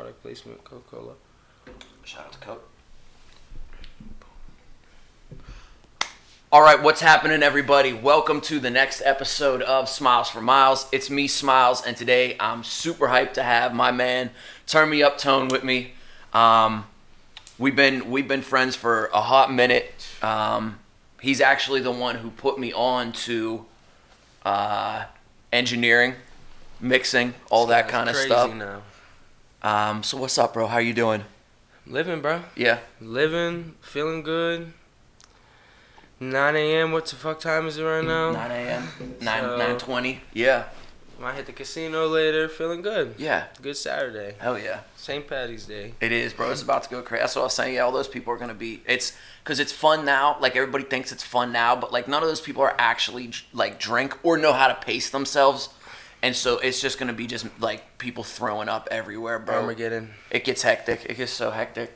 Product placement, Coca-Cola. Shout out to Coke. All right, what's happening, everybody? Welcome to the next episode of Smiles for Miles. It's me, Smiles, and today I'm super hyped to have my man Turnmeuptone with me. We've been friends for a hot minute. He's actually the one who put me on to engineering, mixing, all that kind of stuff. Now. So what's up, bro? How you doing? Living, bro. Yeah. Living, feeling good. 9 a.m. What the fuck time is it right now? 9 a.m. 9:20. Yeah. Might hit the casino later. Feeling good. Yeah. Good Saturday. Hell yeah. St. Patty's Day. It is, bro. It's about to go crazy. That's what I was saying. Yeah, all those people are going to be... It's... Because it's fun now. Like, everybody thinks it's fun now. But, like, none of those people are actually, like, drink or know how to pace themselves. And so it's just going to be just, like, people throwing up everywhere, bro. Armageddon. It gets hectic. It gets so hectic.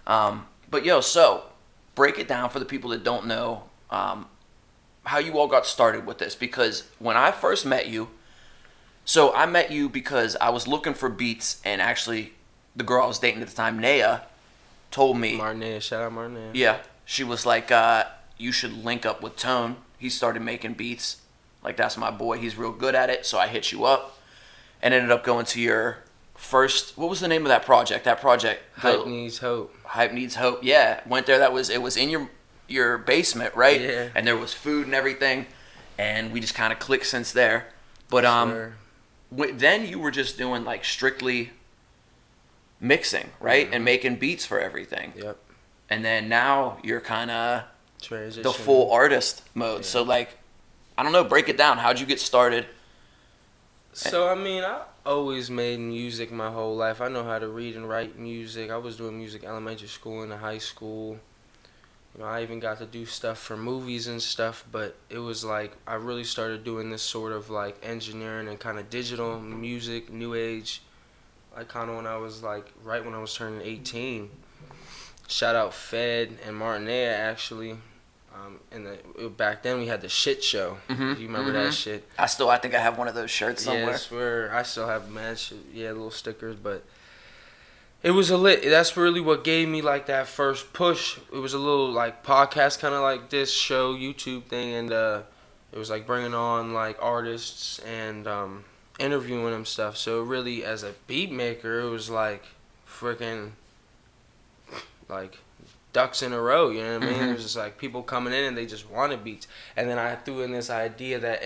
But, yo, so... Break it down for the people that don't know how you all got started with this. Because when I first met you... So I met you because I was looking for beats, and actually the girl I was dating at the time, Naya, told me... Martinez, shout out Martinez. Yeah. She was like, you should link up with Tone. He started making beats. Like, that's my boy. He's real good at it. So I hit you up and ended up going to your first... What was the name of that project? Hype Needs Hope. Hype Needs Hope. Yeah. Went there. It was in your basement, right? Yeah. And there was food and everything. And we just kind of clicked since there. But Sure. then you were just doing like strictly mixing, right? Mm-hmm. And making beats for everything. Yep. And then now you're kind of Transition. the full artist mode. Yeah. So like, I don't know, break it down. How'd you get started? So, I mean, I always made music my whole life. I know how to read and write music. I was doing music elementary school and high school. You know, I even got to do stuff for movies and stuff, but it was like I really started doing this sort of like engineering and kind of digital music, new age, like kind of when I was like right when I was turning 18. Shout out Fed and Martinet actually. Back then we had the shit show. Mm-hmm. You remember that shit? I think I have one of those shirts somewhere. Yeah, I swear. I still have mad shit. Yeah, little stickers, but it was a lit. That's really what gave me like that first push. It was a little like podcast kind of like this show, YouTube thing, and it was like bringing on like artists and interviewing them stuff. So really, as a beat maker, it was like freaking like ducks in a row, you know what I mean? Mm-hmm. It was just like people coming in and they just wanted beats. And then I threw in this idea that,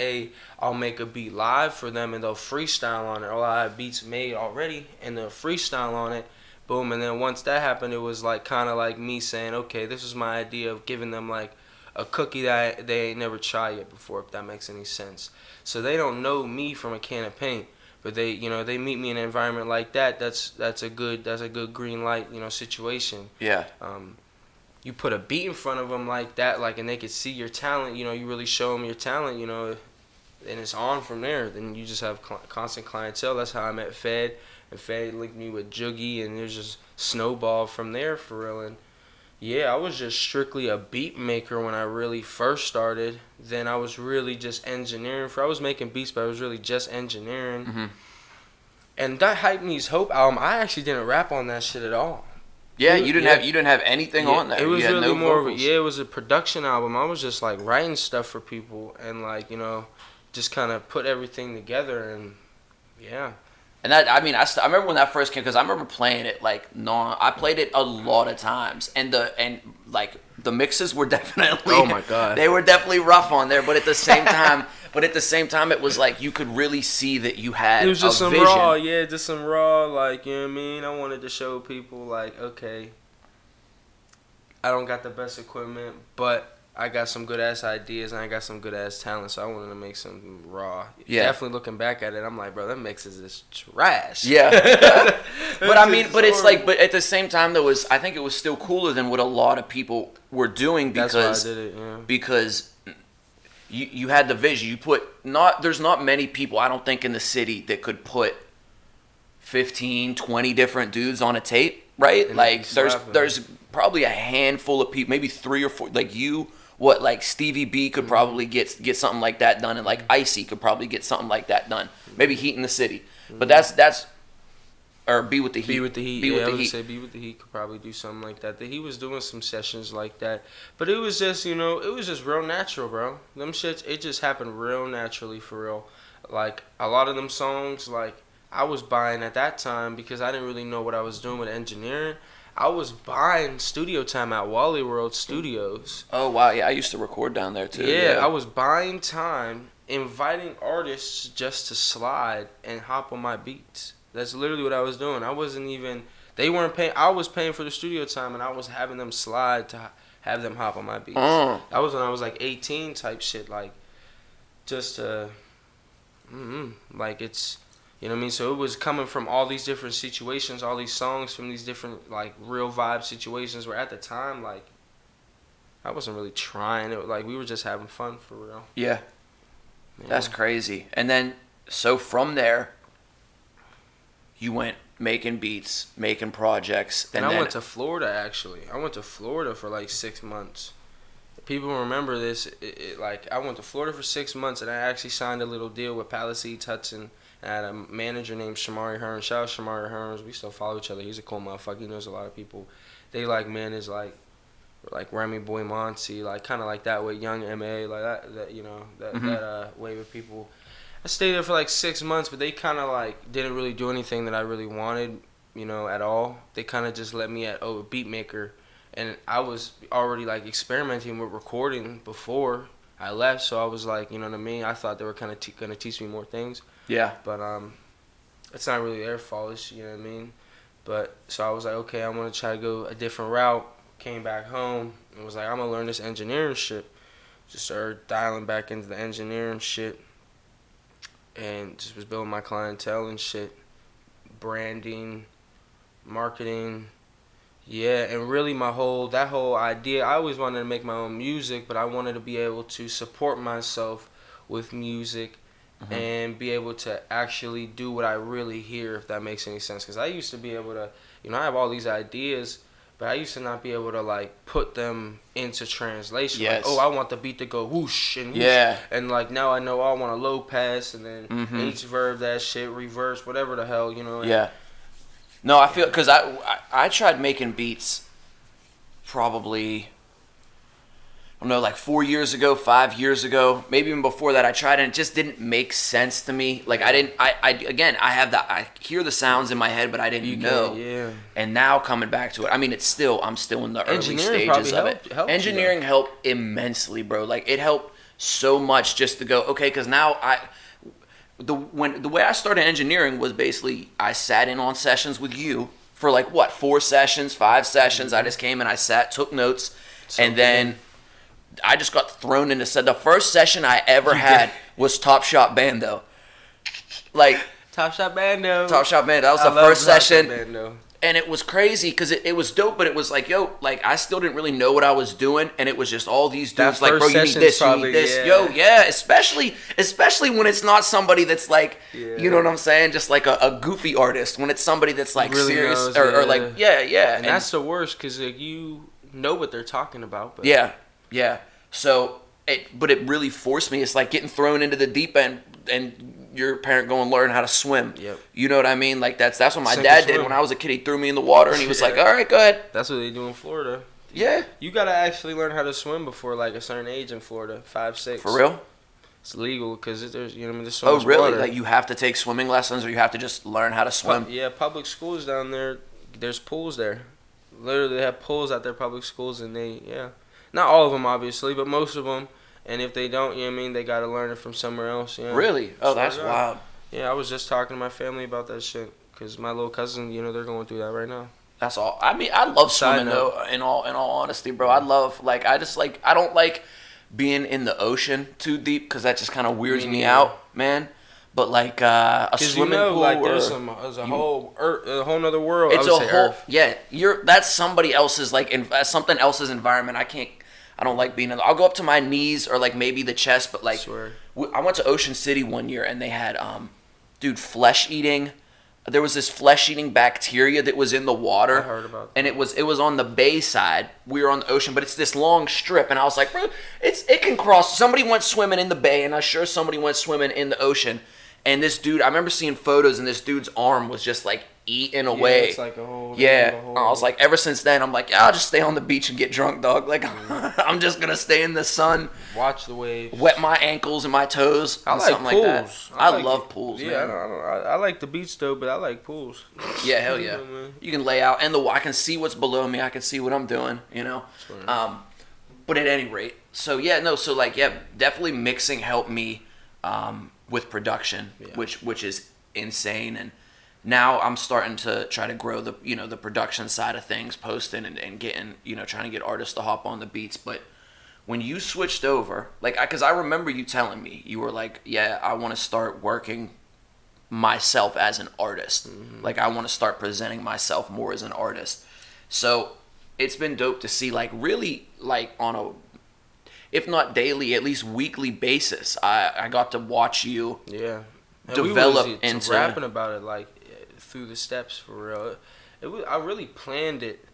I'll make a beat live for them and they'll freestyle on it. Or I have beats made already and they'll freestyle on it. Boom. And then once that happened, it was like kind of like me saying, okay, this is my idea of giving them like a cookie that they ain't never tried yet before, if that makes any sense. So they don't know me from a can of paint. But they, you know, they meet me in an environment like that. That's a good green light, you know, situation. Yeah. You put a beat in front of them like that, like, and they could see your talent, you know, you really show them your talent, you know, and it's on from there. Then you just have constant clientele. That's how I met Fed, and Fed linked me with Joogie, and there's just snowball from there for real. And yeah, I was just strictly a beat maker when I really first started. Then I was really just engineering. I was making beats, but I was really just engineering. Mm-hmm. And that Hype Needs Hope album, I actually didn't rap on that shit at all. Yeah, you didn't have anything on there. It was really no more vocals. it was a production album. I was just like writing stuff for people and like, you know, just kind of put everything together and yeah. And that, I mean, I remember when that first came, because I remember playing it like I played it a lot of times, and the mixes were definitely, oh my god, they were definitely rough on there. But at the same time, it was like you could really see that you had. It was just some vision. raw, yeah, just some raw, like, you know what I mean. I wanted to show people like, okay, I don't got the best equipment, but I got some good ass ideas and I got some good ass talent, so I wanted to make something raw. Yeah. Definitely looking back at it, I'm like, bro, that mixes is trash. Yeah. But I mean, but it's like, but at the same time, I think it was still cooler than what a lot of people were doing because that's why I did it, yeah. Because you had the vision. There's not many people, I don't think, in the city that could put 15, 20 different dudes on a tape, right? And like there's probably a handful of people, maybe 3 or 4, like you. Like Stevie B could probably get something like that done, and like Icy could probably get something like that done. Maybe Heat in the City, but that's or Be With The Heat. Be With The Heat. Be With I The would Heat. say Be With The Heat could probably do something like that. He was doing some sessions like that, but it was just it was just real natural, bro. Them shits, it just happened real naturally for real. Like a lot of them songs, like I was buying at that time because I didn't really know what I was doing with engineering. I was buying studio time at Wally World Studios. Oh wow, yeah, I used to record down there too. Yeah, I was buying time, inviting artists just to slide and hop on my beats. That's literally what I was doing. I wasn't even, they weren't paying, I was paying for the studio time and I was having them slide to have them hop on my beats. That was when I was like 18 type shit, like just like it's, you know what I mean? So it was coming from all these different situations, all these songs from these different like real vibe situations where at the time, like I wasn't really trying. It was like we were just having fun for real. Yeah. That's crazy. And then, so from there, you went making beats, making projects. And I went to Florida, actually. I went to Florida for like 6 months. People remember this. Like, I went to Florida for 6 months, and I actually signed a little deal with Palisades Hudson. I had a manager named Shamari Hearns. Shout out Shamari Hearns. We still follow each other. He's a cool motherfucker. He knows a lot of people. They like manage like Remy Boy Monty, like kind of like that with Young M.A., like that you know, that wave of people. I stayed there for like 6 months, but they kind of like didn't really do anything that I really wanted, you know, at all. They kind of just let me at a beat maker, and I was already like experimenting with recording before I left, so I was like, you know what I mean? I thought they were kind of gonna teach me more things. Yeah. But it's not really their fault, it's, you know what I mean? But so I was like, okay, I want to try to go a different route. Came back home and was like, I'm gonna learn this engineering shit. Just started dialing back into the engineering shit, and just was building my clientele and shit, branding, marketing, yeah, and really that whole idea. I always wanted to make my own music, but I wanted to be able to support myself with music. And be able to actually do what I really hear, if that makes any sense. Because I used to be able to, you know, I have all these ideas, but I used to not be able to, like, put them into translation. Yes. Like, oh, I want the beat to go whoosh and whoosh. Yeah. And, like, now I know, I want a low pass and then H verb that shit, reverse, whatever the hell, you know. Yeah. No, I feel, because I tried making beats probably, I don't know, like 4 years ago, 5 years ago, maybe even before that. I tried and it just didn't make sense to me. Like I hear the sounds in my head, but I didn't know. Yeah. And now coming back to it, I mean, I'm still in the early Engineering stages of it. helped Engineering helped immensely, bro. Like it helped so much just to go, okay, because now the way I started engineering was basically I sat in on sessions with you for like 4 sessions, 5 sessions. I just came and I sat, took notes, and then I just got thrown into the first session I ever had was Top Shot Bando. Like Top Shot Bando. Top Shot Bando. That was the first session. And it was crazy because it was dope, but it was like, yo, like I still didn't really know what I was doing, and it was just all these dudes like, bro, you need this, you need this. Yo, yeah, especially when it's not somebody that's like, you know what I'm saying, just like a goofy artist. When it's somebody that's like really serious knows, or like, yeah. And that's the worst because like, you know what they're talking about. But Yeah. So it really forced me. It's like getting thrown into the deep end and your parent going learn how to swim. Yep. You know what I mean? Like that's what my dad did when I was a kid. He threw me in the water and he was like, "All right, go ahead." That's what they do in Florida. Yeah. You gotta actually learn how to swim before like a certain age in Florida, 5, 6. For real? It's legal because there's there's so much really? water. Like you have to take swimming lessons or you have to just learn how to swim? Public schools down there. There's pools there. Literally, they have pools at their public schools, and not all of them obviously, but most of them. And if they don't, you know what I mean, they got to learn it from somewhere else. You know? Really? Oh, that's wild. Yeah, I was just talking to my family about that shit because my little cousin, they're going through that right now. That's all. I mean, I love swimming though. In all honesty, bro, I love I don't like being in the ocean too deep because that just kind of weirds me out, man. But like a swimming pool, like there's a whole nother world. It's a whole that's somebody else's something else's environment. I don't like being in. I'll go up to my knees or like maybe the chest, but like I went to Ocean City one year and they had flesh eating. There was this flesh eating bacteria that was in the water. I heard about that. And it was on the bay side. We were on the ocean, but it's this long strip, and I was like, bro, it can cross. Somebody went swimming in the bay, and I'm sure somebody went swimming in the ocean. And this dude, I remember seeing photos, and this dude's arm was just like eating away. It's like a whole. Yeah, I was like, ever since then, I'm like, yeah, I'll just stay on the beach and get drunk, dog. Like, I'm just gonna stay in the sun, watch the waves, wet my ankles and my toes. I like something pools. Like that. I love pools. Yeah, man. I like the beach though, but I like pools. Yeah, hell yeah. You can lay out, and I can see what's below me. I can see what I'm doing. You know. But at any rate, so definitely mixing helped me with production, which is insane. And now I'm starting to try to grow the production side of things, posting and getting, trying to get artists to hop on the beats. But when you switched over, because I remember you telling me, you were like, yeah, I want to start working myself as an artist. Mm-hmm. Like, I want to start presenting myself more as an artist. So it's been dope to see, really, on a, if not daily, at least weekly basis. I got to watch you develop into rapping about it, through the steps, for real. I really planned it,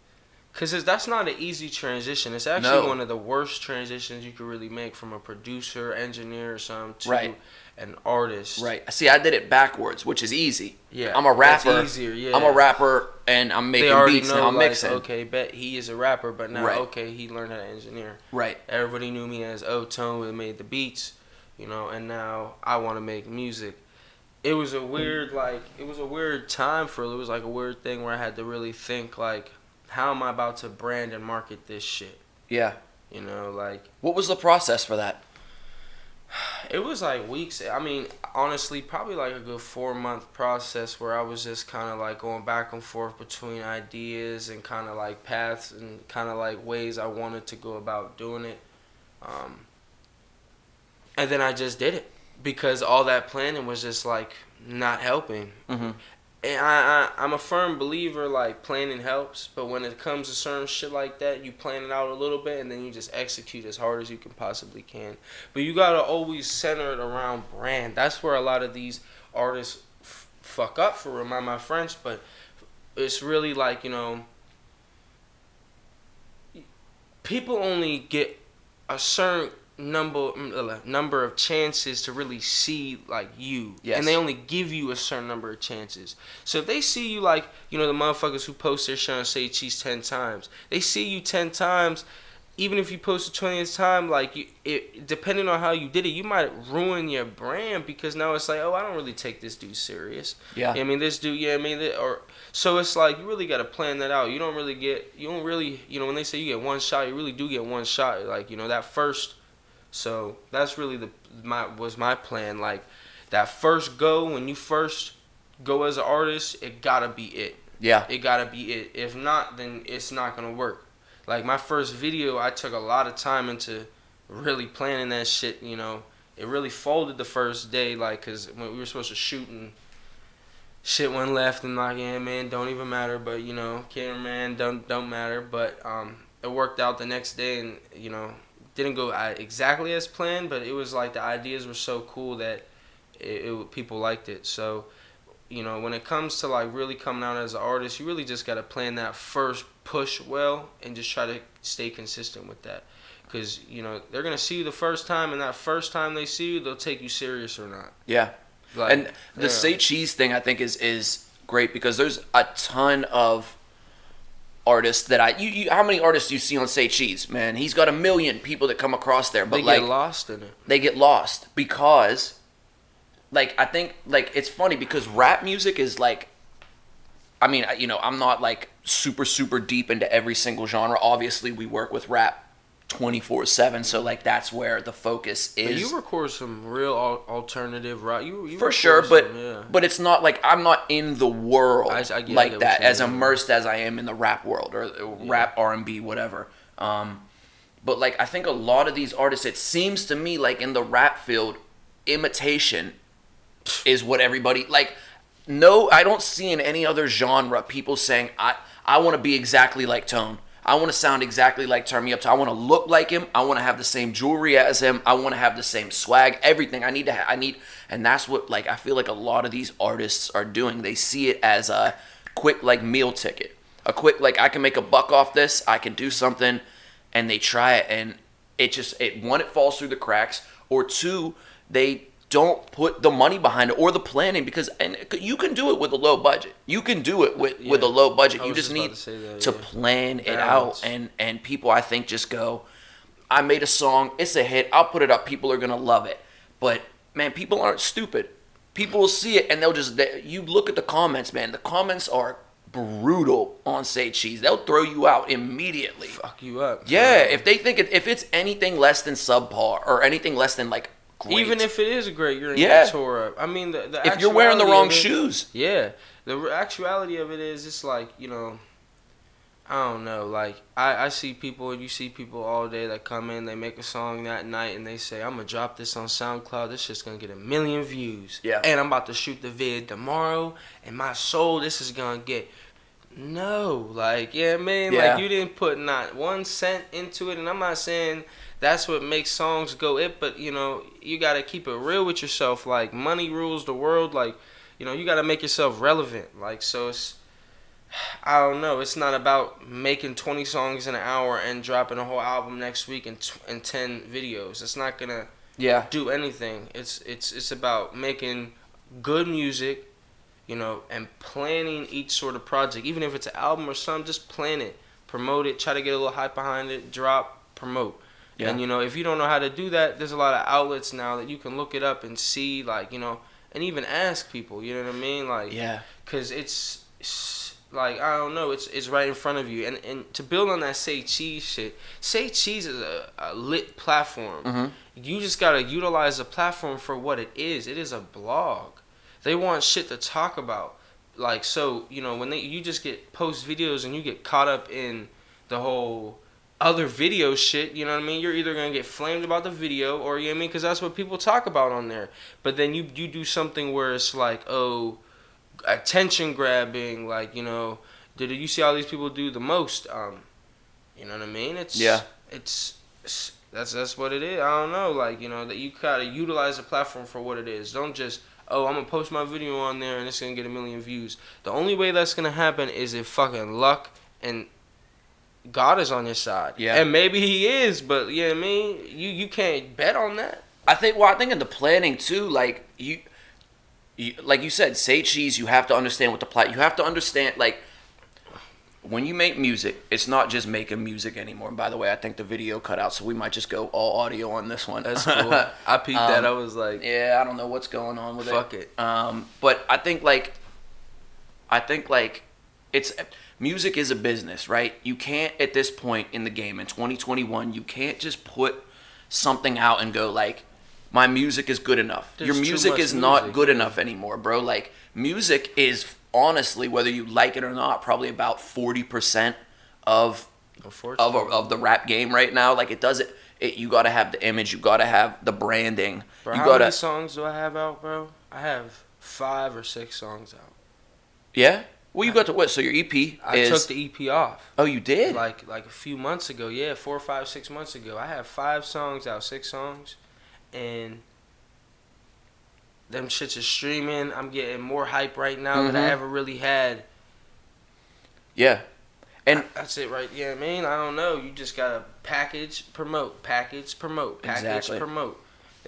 because that's not an easy transition. It's actually one of the worst transitions you could really make, from a producer, engineer, or something, to an artist. Right. See, I did it backwards, which is easy. Yeah. I'm a rapper. That's easier, yeah. I'm a rapper, and I'm making beats, and I'm mixing. Okay, bet he is a rapper, but now, right. He learned how to engineer. Right. Everybody knew me as Tone, that made the beats, and now I want to make music. It was a weird, time for it. It was like a weird thing where I had to really think, how am I about to brand and market this shit? Yeah. What was the process for that? It was weeks. I mean, honestly, probably a good 4-month process, where I was just kind of going back and forth between ideas and kind of paths and kind of ways I wanted to go about doing it. And then I just did it, because all that planning was just not helping. Mm-hmm. And I'm a firm believer, planning helps, but when it comes to certain shit like that, you plan it out a little bit and then you just execute as hard as you can possibly can. But you gotta always center it around brand. That's where a lot of these artists fuck up, for remind my French, but it's really people only get a certain number of chances to really see you. Yes. And they only give you a certain number of chances. So if they see you the motherfuckers who post their shit on Say Cheese 10 times, they see you 10 times. Even if you post the 20th time, depending on how you did it, you might ruin your brand, because now it's I don't really take this dude serious. Yeah. This dude, so it's you really got to plan that out. You don't really, when they say you get one shot, you really do get one shot. That first. So that's really my plan. That first go, when you first go as an artist, it gotta be it. Yeah. It gotta be it. If not, then it's not gonna work. My first video, I took a lot of time into really planning that shit. It really folded the first day, cause when we were supposed to shoot and shit went left, and yeah, man, don't even matter. But cameraman, don't matter. But it worked out the next day, and didn't go exactly as planned, but it was the ideas were so cool that people liked it. So, when it comes to really coming out as an artist, you really just got to plan that first push well, and just try to stay consistent with that. Because, they're going to see you the first time, and that first time they see you, they'll take you serious or not. Yeah. And the Say Cheese thing, I think, is great, because there's a ton of artists that how many artists do you see on Say Cheese? Man, he's got 1 million people that come across there, but they get lost in it. They get lost because, I think, it's funny, because rap music is I'm not super, super deep into every single genre. Obviously, we work with rap 24/7, so that's where the focus is. But you record some real alternative rap. You for sure, but it's not I'm not in the world I get that, as immersed as I am in the rap world, or rap, R&B, whatever. But I think a lot of these artists, it seems to me in the rap field, imitation is what everybody No, I don't see in any other genre people saying I want to be exactly like Tone. I want to sound exactly like Turnmeuptone. I want to look like him. I want to have the same jewelry as him. I want to have the same swag. Everything I need and that's what I feel a lot of these artists are doing. They see it as a quick meal ticket, a quick I can make $1 off this. I can do something, and they try it, and it falls through the cracks, or two, they don't put the money behind it or the planning, because and you can do it with a low budget. You can do it with a low budget. You just need to plan it out, and people, I think, just go, I made a song, it's a hit, I'll put it up, people are gonna love it. But man, people aren't stupid. People will see it and you look at the comments, man. The comments are brutal on Say Cheese. They'll throw you out immediately. Fuck you up. Yeah, if they think if it's anything less than subpar or anything less than like great. Even if it is great, you're gonna get tore up. I mean, if you're wearing the wrong shoes. Yeah, the actuality of it is, it's like, you know, I don't know. Like I see people, you see people all day that come in, they make a song that night, and they say, I'm gonna drop this on SoundCloud. This shit's gonna get 1 million views. Yeah. And I'm about to shoot the vid tomorrow, and my soul, this is gonna get. No, like, yeah, man, like, you didn't put not 1 cent into it, and I'm not saying that's what makes songs go it, but, you know, you gotta keep it real with yourself. Like, money rules the world. Like, you know, you gotta make yourself relevant. Like, so it's, I don't know, it's not about making 20 songs in an hour and dropping a whole album next week and 10 videos. It's not gonna do anything. It's about making good music, you know, and planning each sort of project. Even if it's an album or something, just plan it, promote it, try to get a little hype behind it, drop, promote. Yeah. And, you know, if you don't know how to do that, there's a lot of outlets now that you can look it up and see, like, you know, and even ask people, you know what I mean? Like, yeah. Because it's like, I don't know, it's right in front of you. And to build on that Say Cheese shit, Say Cheese is a lit platform. Mm-hmm. You just got to utilize the platform for what it is. It is a blog. They want shit to talk about. Like, so, you know, when you just get post videos and you get caught up in the whole other video shit, you know what I mean? You're either going to get flamed about the video, or, you know what I mean? Because that's what people talk about on there. But then you do something where it's like, oh, attention grabbing, like, you know, did you see all these people do the most? You know what I mean? That's what it is. I don't know, like, you know, that you gotta utilize the platform for what it is. Don't just, oh, I'm gonna post my video on there and it's gonna get 1 million views. The only way that's gonna happen is if fucking luck and God is on your side. Yeah. And maybe he is, but you know what I mean? You can't bet on that. I think in the planning too, like you like you said, Say Cheese, you have to understand what you have to understand, like, when you make music, it's not just making music anymore. And by the way, I think the video cut out, so we might just go all audio on this one. That's cool. I peeped that. I was like, yeah, I don't know what's going on with fuck it. But I think it's music is a business, right? You can't, at this point in the game in 2021, you can't just put something out and go like, my music is good enough. Your music is not good enough anymore, bro. Like, music is, honestly, whether you like it or not, probably about 40% of the rap game right now. Like, you gotta have the image, you gotta have the branding. Bro, how many songs do I have out, bro? I have 5 or 6 songs out. Yeah? Well, you got to what? So your EP I took the EP off. Oh, you did? Like a few months ago. Yeah, 4, 5, 6 months ago. I have 5 songs out, 6 songs, and them shits are streaming. I'm getting more hype right now than I ever really had. Yeah. And that's it, right? Yeah, I mean, I don't know. You just gotta package, promote, promote.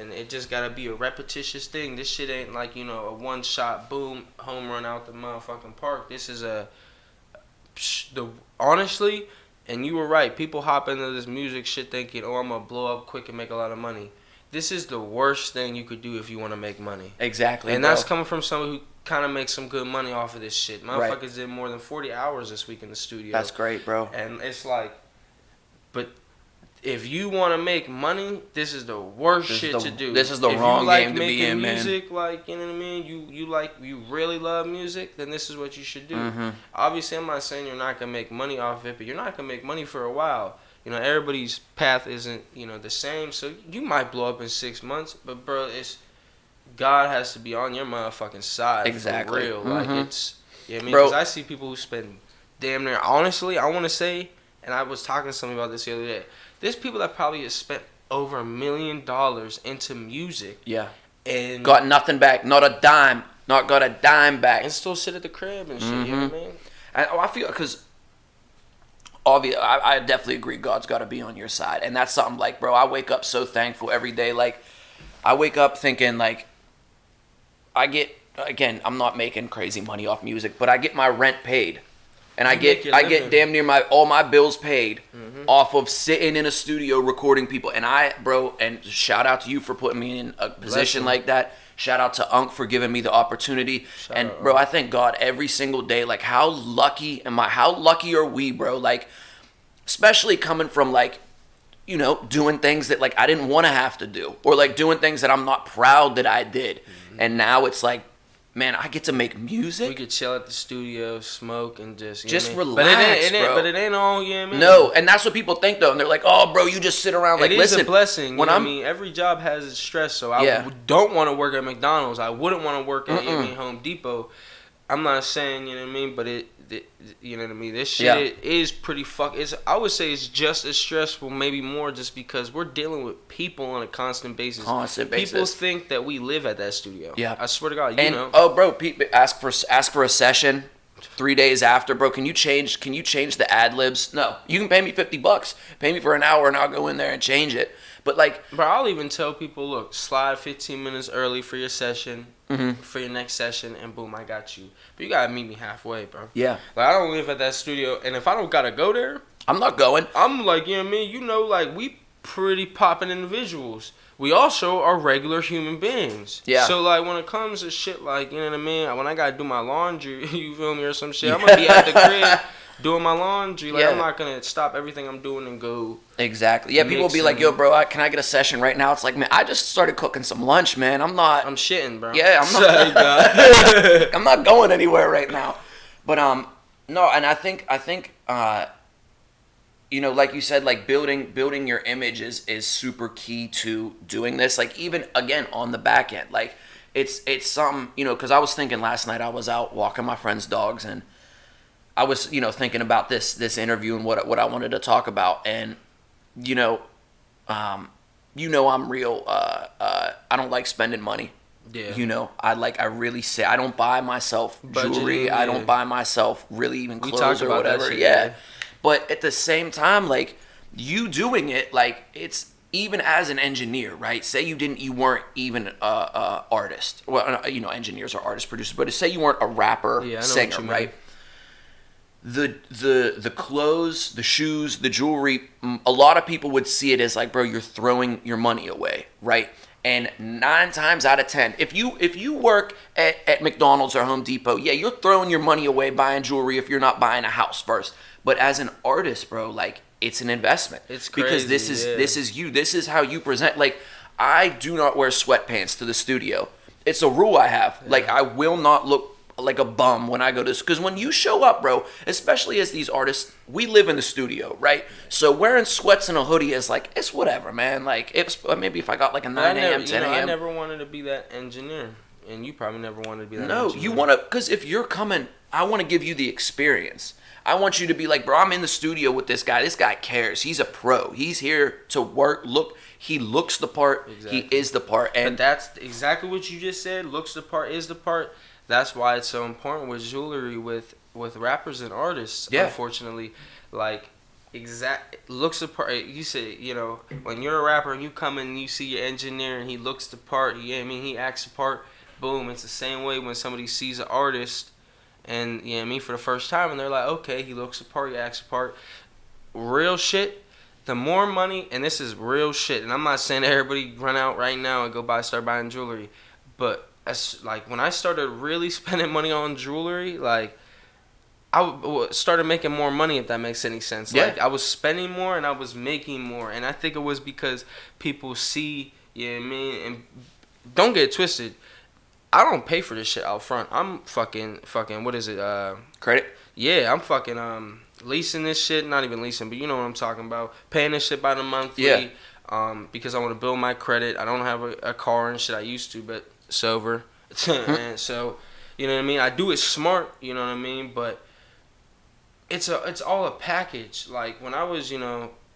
And it just gotta be a repetitious thing. This shit ain't like, you know, a one shot, boom, home run out the motherfucking park. This is honestly, and you were right, people hop into this music shit thinking, oh, I'm gonna blow up quick and make a lot of money. This is the worst thing you could do if you want to make money. Exactly. And that's coming from someone who kind of makes some good money off of this shit. Motherfuckers did more than 40 hours this week in the studio. That's great, bro. And it's like, but if you want to make money, this is the worst shit to do. This is the wrong game to be in, man. If you like making music, like, you know what I mean, you really love music, then this is what you should do. Obviously, I'm not saying you're not going to make money off of it, but you're not going to make money for a while. You know, everybody's path isn't, you know, the same. So you might blow up in 6 months, but bro, God has to be on your motherfucking side. Exactly. For real. Like, it's, you know what I mean? Because I see people who spend damn near, honestly, I want to say, and I was talking to somebody about this the other day, there's people that probably have spent over $1 million into music. Yeah. And got nothing back, not a dime, not got a dime back. And still sit at the crib and shit, you know what I mean? I feel, because obviously, I definitely agree God's got to be on your side. And that's something like, bro, I wake up so thankful every day. Like, I wake up thinking, like, again, I'm not making crazy money off music, but I get my rent paid. And I You make your get living. damn near all my bills paid off of sitting in a studio recording people. And and shout out to you for putting me in a position like that. Shout out to Unc for giving me the opportunity. And bro, I thank God every single day. Like, how lucky am I? How lucky are we, bro? Like, especially coming from like, doing things that like I didn't want to have to do, or like doing things that I'm not proud that I did. And now it's like, man, I get to make music. We could chill at the studio, smoke, and just relax, bro. But it ain't all, man. No, and that's what people think though, and they're like, "Oh, bro, you just sit around." Like, it is listen, a blessing. When I mean, every job has its stress. So I don't want to work at McDonald's. I wouldn't want to work at Home Depot. I'm not saying, you know what I mean, but you know what I mean. This shit is pretty I would say it's just as stressful, maybe more, just because we're dealing with people on a constant basis. People think that we live at that studio. Yeah, I swear to God, you know. Oh, bro, people ask for a session 3 days after, bro. Can you change the ad libs? No, you can pay me $50. Pay me for an hour, and I'll go in there and change it. But like, bro, I'll even tell people, look, slide 15 minutes early for your session, for your next session, and boom, I got you. But you gotta meet me halfway, bro. Yeah. Like, I don't live at that studio, and if I don't gotta go there, I'm not going. I'm like, you know what I mean? Like, we pretty popping individuals. We also are regular human beings. Yeah. So, like, when it comes to shit like, you know what I mean? When I gotta do my laundry, you feel me, or some shit, I'm gonna be at the crib doing my laundry. Like, I'm not gonna stop everything I'm doing and go. Exactly. Yeah, people will be like, "Yo, bro, can I get a session right now?" It's like, man, I just started cooking some lunch, man. I'm shitting, bro. Yeah, I'm not. I'm not going anywhere right now. But no, and I think like you said, like building your image is super key to doing this. Like, even again on the back end, like it's something, because I was thinking last night, I was out walking my friend's dogs, and I was, thinking about this interview and what I wanted to talk about. And, I'm real, I don't like spending money. Yeah. I really say, I don't buy myself jewelry. Budgeting, I don't buy myself really even clothes or whatever. Shit, yeah. But at the same time, like, you doing it, like, it's, even as an engineer, right? Say you weren't even a artist. Well, engineers are artists, producers, but say you weren't a rapper, singer, right? The clothes, the shoes, the jewelry, a lot of people would see it as like, bro, you're throwing your money away, right? And 9 times out of 10, if you work at McDonald's or Home Depot, yeah, you're throwing your money away buying jewelry if you're not buying a house first. But as an artist, bro, like, it's an investment. It's crazy, because this is you. This is how you present. Like, I do not wear sweatpants to the studio. It's a rule I have. Yeah. Like, I will not look like a bum when I go to, because when you show up, bro, especially as these artists, we live in the studio, right? So wearing sweats and a hoodie is like, it's whatever, man. Like, maybe if I got like a 9 a.m., 10 a.m. I never wanted to be that engineer, and you probably never wanted to be that engineer. No, you want to, because if you're coming, I want to give you the experience. I want you to be like, bro, I'm in the studio with this guy. This guy cares. He's a pro. He's here to work. He looks the part. Exactly. He is the part. And but that's exactly what you just said. Looks the part, is the part. That's why it's so important with jewelry, with rappers and artists. Yeah. Unfortunately, like, looks the part. You say, when you're a rapper and you come in and you see your engineer and he looks the part. He acts the part. Boom. It's the same way when somebody sees an artist. And, for the first time, and they're like, okay, he looks the part, he acts the part. Real shit, the more money, and this is real shit, and I'm not saying everybody run out right now and start buying jewelry, but like, when I started really spending money on jewelry, like, I started making more money, if that makes any sense. Yeah. Like, I was spending more and I was making more, and I think it was because people see, and don't get it twisted, I don't pay for this shit out front. I'm fucking, what is it? Credit? Yeah, I'm fucking leasing this shit. Not even leasing, but you know what I'm talking about. Paying this shit by the monthly. Yeah. Because I want to build my credit. I don't have a car and shit. I used to, but sober. And so, you know what I mean? I do it smart, you know what I mean? But it's all a package. Like, when I was,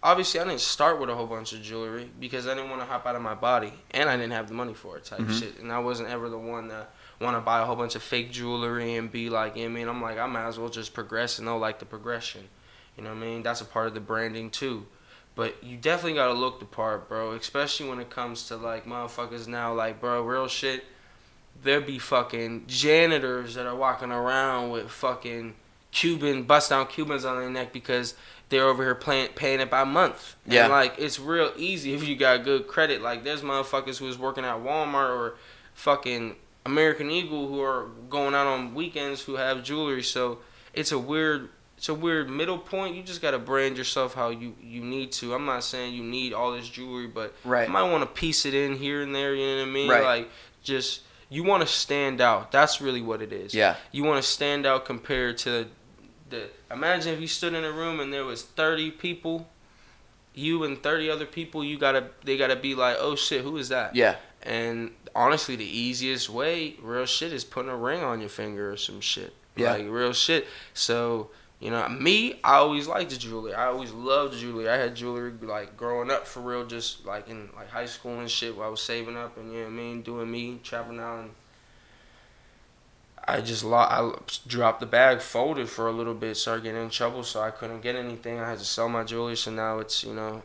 obviously, I didn't start with a whole bunch of jewelry because I didn't want to hop out of my body, and I didn't have the money for it type shit. And I wasn't ever the one that want to buy a whole bunch of fake jewelry and be like, I'm like, I might as well just progress and they'll like the progression. You know what I mean? That's a part of the branding too. But you definitely got to look the part, bro, especially when it comes to, like, motherfuckers now. Like, bro, real shit, there be fucking janitors that are walking around with fucking bust down Cubans on their neck because they're over here paying it by month. Yeah. And like, it's real easy if you got good credit. Like, there's motherfuckers who was working at Walmart or fucking American Eagle who are going out on weekends who have jewelry. So it's a weird middle point. You just gotta brand yourself how you need to. I'm not saying you need all this jewelry, but right. you might want to piece it in here and there. You know what I mean? Right. Like, just you want to stand out. That's really what it is. Yeah. You want to stand out compared to the. Imagine if you stood in a room and there was 30 people, you and 30 other people. They gotta be like, oh shit, who is that? Yeah. And honestly, the easiest way, real shit, is putting a ring on your finger or some shit. Yeah. Like, real shit. So, you know, me, I always liked jewelry. I always loved jewelry. I had jewelry, like, growing up for real, just, like, in, like, high school and shit where I was saving up and, you know what I mean, doing me, traveling out. And I dropped the bag, folded for a little bit, started getting in trouble, so I couldn't get anything. I had to sell my jewelry, so now it's, you know,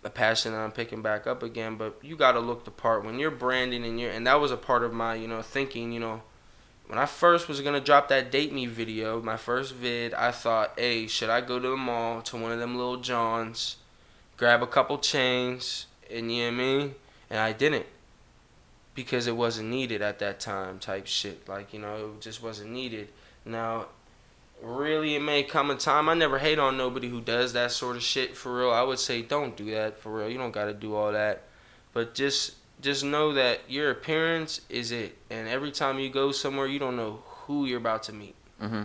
a passion that I'm picking back up again. But you got to look the part when you're branding and that was a part of my, you know, thinking, you know, when I first was going to drop that Date Me video, my first vid, I thought, hey, should I go to the mall to one of them little Johns, grab a couple chains, and you know what I mean? And I didn't, because it wasn't needed at that time type shit. Like, you know, it just wasn't needed. Now, really, it may come a time. I never hate on nobody who does that sort of shit for real. I would say don't do that for real. You don't got to do all that. But just know that your appearance is it. And every time you go somewhere, you don't know who you're about to meet. Mm-hmm.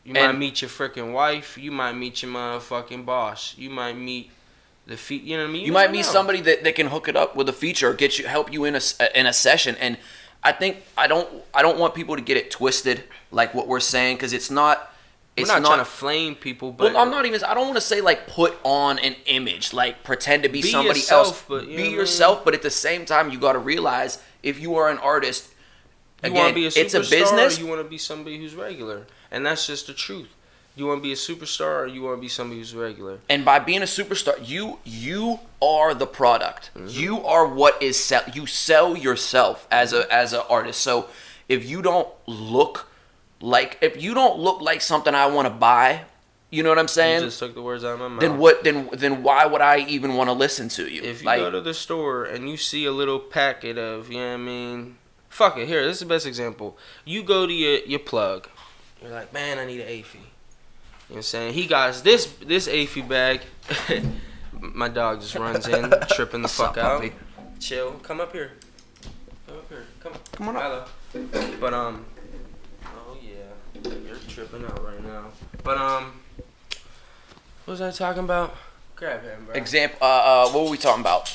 You might meet your freaking wife. You might meet your motherfucking boss. You might meet you know what I mean? You might meet somebody that can hook it up with a feature or help you in a session. And I think I don't want people to get it twisted, like what we're saying, because it's not. We're not trying to flame people, but well, I don't want to say like put on an image, like pretend to be somebody yourself, else. But, be yourself, but at the same time, you got to realize if you are an artist, it's a business. Or you want to be somebody who's regular, and that's just the truth. You want to be a superstar, or you want to be somebody who's regular. And by being a superstar, you are the product. Mm-hmm. You are what is you sell yourself as an artist. So if you don't look like something I want to buy, you know what I'm saying? You just took the words out of my mouth. Then why would I even want to listen to you? If you go to the store and you see a little packet of, you know what I mean? Fuck it, here, this is the best example. You go to your plug. You're like, man, I need an AFI. You know what I'm saying? He got this AFI bag. My dog just runs in, tripping the fuck out. Puppy? Chill. Come up here. Come on up. Hello. But, oh yeah. You're tripping out right now. But, what was I talking about? Grab him, bro. Example, what were we talking about?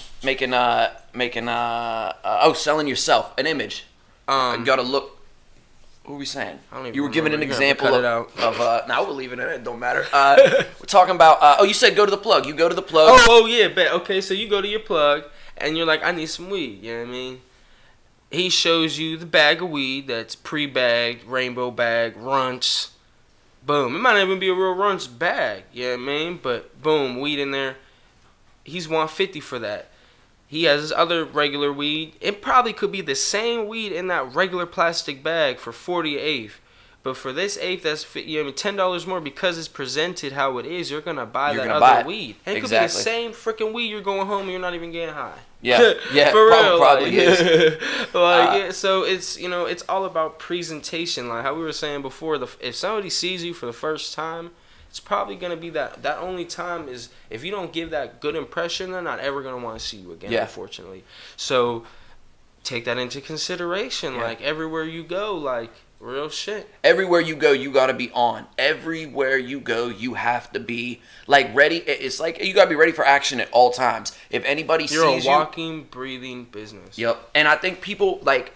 Selling yourself, an image. You gotta look. What were we saying? You were giving an example of now we're leaving it. It don't matter. We're talking about. You said go to the plug. You go to the plug. Oh yeah, bet. Okay, so you go to your plug and you're like, I need some weed. You know what I mean? He shows you the bag of weed that's pre-bagged, rainbow bag, runts. Boom. It might not even be a real runts bag. You know what I mean? But boom, weed in there. He's $150 for that. He has his other regular weed. It probably could be the same weed in that regular plastic bag for 40 eighth. But for this eighth, that's $10 more because it's presented how it is. You're gonna buy that other weed. And it could be the same freaking weed. You're going home and you're not even getting high. Yeah, for real. Probably is. So it's it's all about presentation. Like how we were saying before, if somebody sees you for the first time, it's probably going to be that only time is if you don't give that good impression, they're not ever going to want to see you again, unfortunately. So take that into consideration. Yeah. Like everywhere you go, like real shit. Everywhere you go, you got to be on. Everywhere you go, you have to be like ready. It's like you got to be ready for action at all times. If anybody sees you, you're a walking, breathing business. Yep. And I think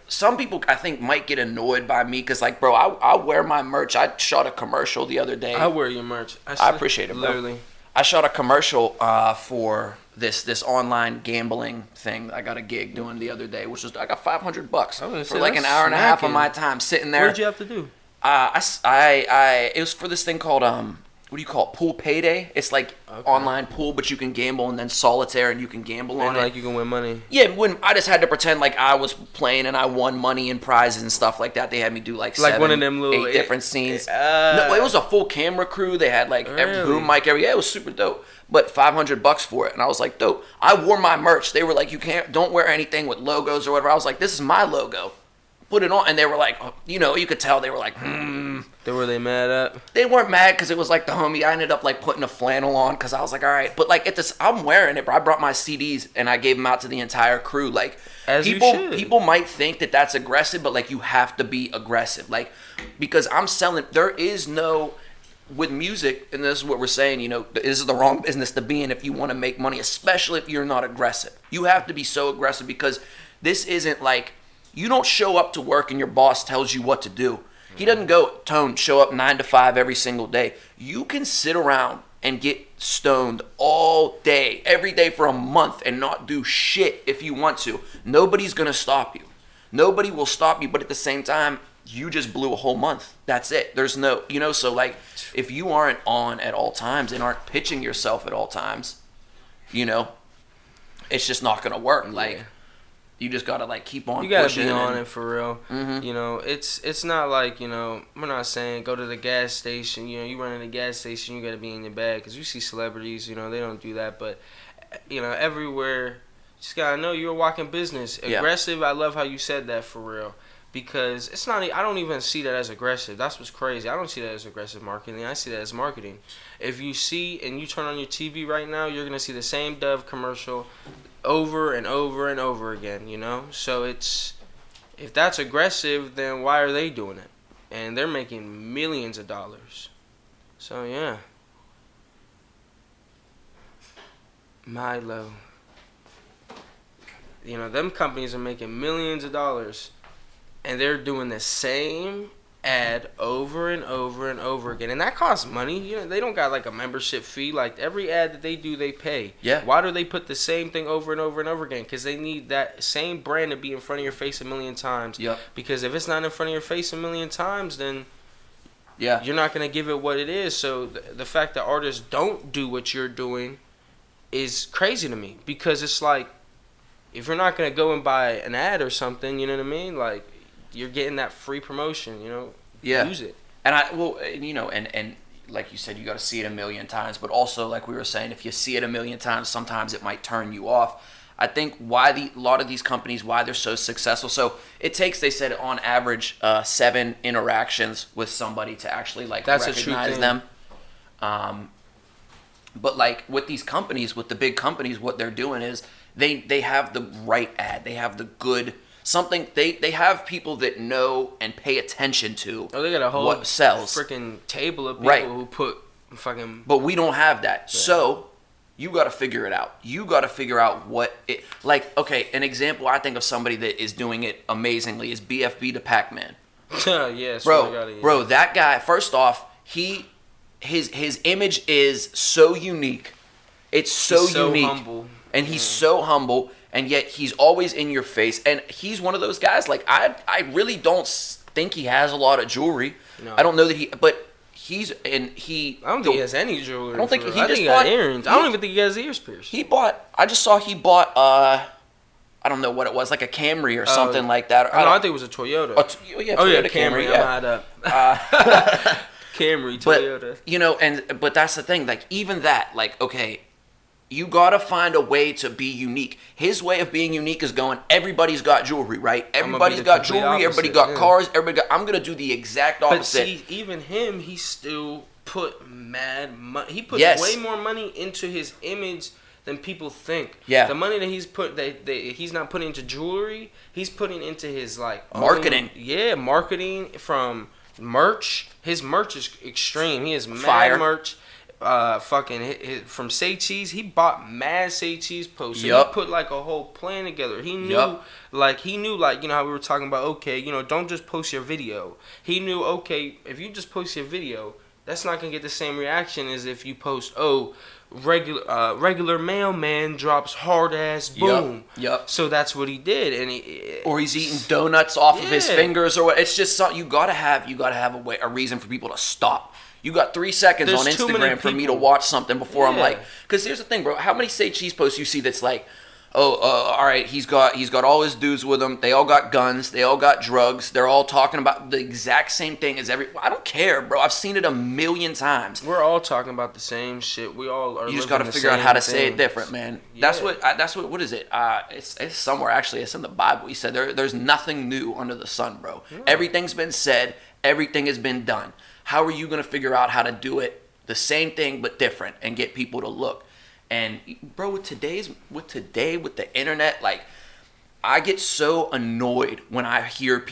some people I think might get annoyed by me because like, bro, I wear my merch. I shot a commercial the other day. I wear your merch. I appreciate it, bro. Literally. I shot a commercial for this online gambling thing I got a gig doing the other day, which was I got $500 for like an hour and a half of my time sitting there. What did you have to do? It was for this thing called it what do you call it? Pool Payday. It's like online pool, but you can gamble, and then solitaire, and you can gamble on it. Like you can win money. Yeah, when I just had to pretend like I was playing and I won money and prizes and stuff like that. They had me do like 7, one of them little 8 different scenes. No, it was a full camera crew. They had like every boom mic, yeah, it was super dope. But $500 for it, and I was like, dope. I wore my merch. They were like, don't wear anything with logos or whatever. I was like, this is my logo. Put it on, and they were like, you know, you could tell they were like, Were they mad at? They weren't mad because it was like the homie. I ended up like putting a flannel on because I was like, all right. But like I'm wearing it, bro. I brought my CDs and I gave them out to the entire crew. Like people might think that that's aggressive, but like you have to be aggressive. Like because I'm selling. There is no with music, and this is what we're saying. You know, this is the wrong business to be in if you want to make money, especially if you're not aggressive. You have to be so aggressive because this isn't like you don't show up to work and your boss tells you what to do. He doesn't go, Tone, show up 9 to 5 every single day. You can sit around and get stoned all day, every day for a month and not do shit if you want to. Nobody's going to stop you. Nobody will stop you, but at the same time, you just blew a whole month. That's it. There's no, you know, so like if you aren't on at all times and aren't pitching yourself at all times, you know, it's just not going to work. Like, you just gotta like keep on. You gotta pushing be on it for real. You know, it's not like, you know, we're not saying go to the gas station. You know, you run in the gas station, you gotta be in your bag because you see celebrities. You know, they don't do that, but you know, everywhere, just gotta know you're a walking business. Aggressive. I love how you said that for real because it's not. I don't even see that as aggressive. That's what's crazy. I don't see that as aggressive marketing. I see that as marketing. If you see and you turn on your TV right now, you're gonna see the same Dove commercial over and over and over again, you know? So it's, if that's aggressive, then why are they doing it? And they're making millions of dollars. So yeah. Milo. You know, them companies are making millions of dollars and they're doing the same ad over and over and over again, and that costs money. You know, they don't got like a membership fee. Like every ad that they do, they pay. Yeah. Why do they put the same thing over and over and over again? Because they need that same brand to be in front of your face a million times. Yep. Because if it's not in front of your face a million times, then you're not gonna give it what it is. So the fact that artists don't do what you're doing is crazy to me because it's like if you're not gonna go and buy an ad or something, you know what I mean? Like you're getting that free promotion, you know. Use it. And you know, and like you said, you got to see it a million times. But also, like we were saying, if you see it a million times, sometimes it might turn you off. I think a lot of these companies, why they're so successful. So it takes, they said, on average, 7 interactions with somebody to actually like recognize them. But like with these companies, with the big companies, what they're doing is they have the right ad. They have the good. Something they have people that know and pay attention to. Oh, they got a whole what sells. Freaking table of people who put fucking. But we don't have that, so you got to figure it out. You got to figure out what it like. Okay, an example I think of somebody that is doing it amazingly is BFB the Pac-Man. Yes, bro, that guy. First off, his image is so unique. It's so unique, humble. And he's so humble. And yet he's always in your face, and he's one of those guys. Like I really don't think he has a lot of jewelry. No. I don't know that but he's and he. I don't think he has any jewelry. I don't think he just bought got earrings. I don't even think he has ears pierced. I just saw he bought. I don't know what it was, like a Camry or something like that. I think it was a Toyota. Toyota Camry. Yeah. I'm up. Camry, Toyota. But, you know, but that's the thing. Like even that, like okay. You gotta find a way to be unique. His way of being unique is going, everybody's got jewelry, right? Everybody's got jewelry, everybody got cars, I'm gonna do the exact opposite. But see, even him, he still put mad money. He put way more money into his image than people think. Yeah. The money that he's put, he's not putting into jewelry, he's putting into his like marketing. Marketing from merch. His merch is extreme. He has mad Fire. merch. From Say Cheese, he bought mad Say Cheese posts. So he put like a whole plan together. He knew, like you know how we were talking about. Okay, you know, don't just post your video. He knew, okay, if you just post your video, that's not gonna get the same reaction as if you post, regular mailman drops hard ass boom. Yep. So that's what he did, or he's eating donuts off of his fingers, or what. It's just something you gotta have a way, a reason for people to stop. You got 3 seconds There's on too many Instagram for me to people. watch something before I'm Yeah. like, because here's the thing, bro. How many Say Cheese posts you see that's like, all right, he's got all his dudes with him. They all got guns. They all got drugs. They're all talking about the exact same thing as I don't care, bro. I've seen it a million times. We're all talking about the same shit. We all are. You just got to figure out how to say it different, man. Yeah. That's what is it? It's somewhere, actually. It's in the Bible. He said there's nothing new under the sun, bro. Yeah. Everything's been said. Everything has been done. How are you going to figure out how to do it the same thing but different and get people to look? And bro, with the internet, like, I get so annoyed when I hear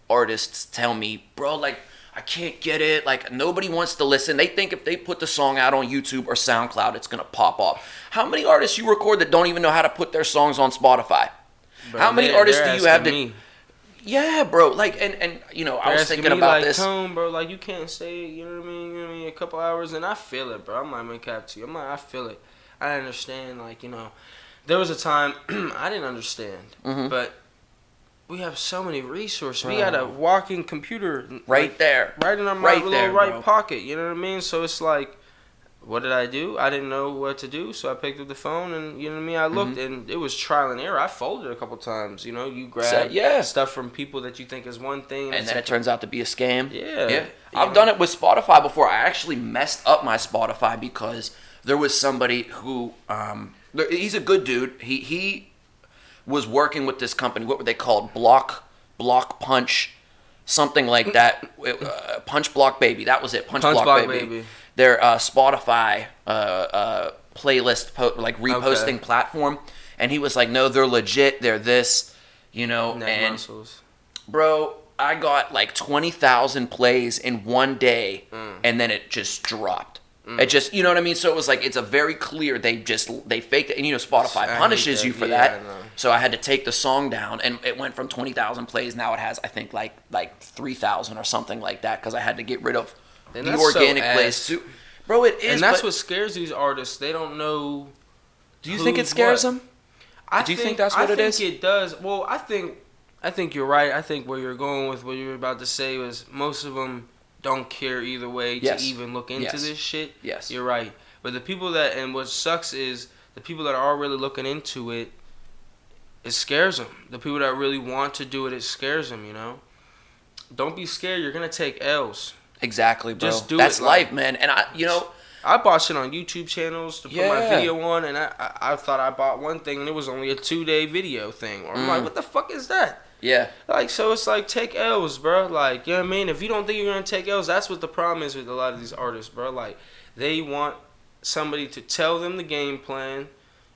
artists tell me, bro, like, I can't get it. Like, nobody wants to listen. They think if they put the song out on YouTube or SoundCloud, it's going to pop off. How many artists you record that don't even know how to put their songs on Spotify? Bro, how many artists do you have that... Me. Yeah, bro. Like, and you know, I was thinking about like, this. Tone, bro, like, you can't say it, you know what I mean? You know what I mean? A couple hours, and I feel it, bro. I'm not even cap to you. I feel it. I understand, like, you know, there was a time I didn't understand, but we have so many resources. We got a walking computer right there, right in our little pocket. You know what I mean? So it's like, what did I do? I didn't know what to do, so I picked up the phone and, you know what I mean? I looked and it was trial and error. I folded a couple times. You know, you grab stuff from people that you think is one thing, and then it turns out to be a scam. Yeah. I've done it with Spotify before. I actually messed up my Spotify because there was somebody who, he's a good dude. He was working with this company. What were they called? Block Punch, something like that. Punch Block Baby. That was it. Punch Block Baby. Their Spotify playlist, reposting platform. And he was like, no, they're legit. They're this, you know. Neck muscles. Bro, I got like 20,000 plays in one day, and then it just dropped. It just, you know what I mean? So it was like, it's a very clear, they faked it. And, you know, Spotify punishes you for that. So I had to take the song down, and it went from 20,000 plays. Now it has, I think, like 3,000 or something like that, because I had to get rid of the organic plays too. Bro, it is. And that's what scares these artists. They don't know. Do you think it scares them? Do you think that's what it is? I think it does. Well, I think you're right. I think where you're going with what you were about to say was most of them don't care either way to even look into this shit. Yes. You're right. But the people that, and what sucks is the people that are really looking into it, it scares them. The people that really want to do it, it scares them, you know? Don't be scared. You're going to take L's. Exactly, bro. Just do That's it, life, man. And I bought shit on YouTube channels to put my video on, and I thought I bought one thing, and it was only a 2-day video thing. Or I'm like, what the fuck is that? Yeah. Like, so it's like, take L's, bro. Like, you know what I mean? If you don't think you're going to take L's, that's what the problem is with a lot of these artists, bro. Like, they want somebody to tell them the game plan,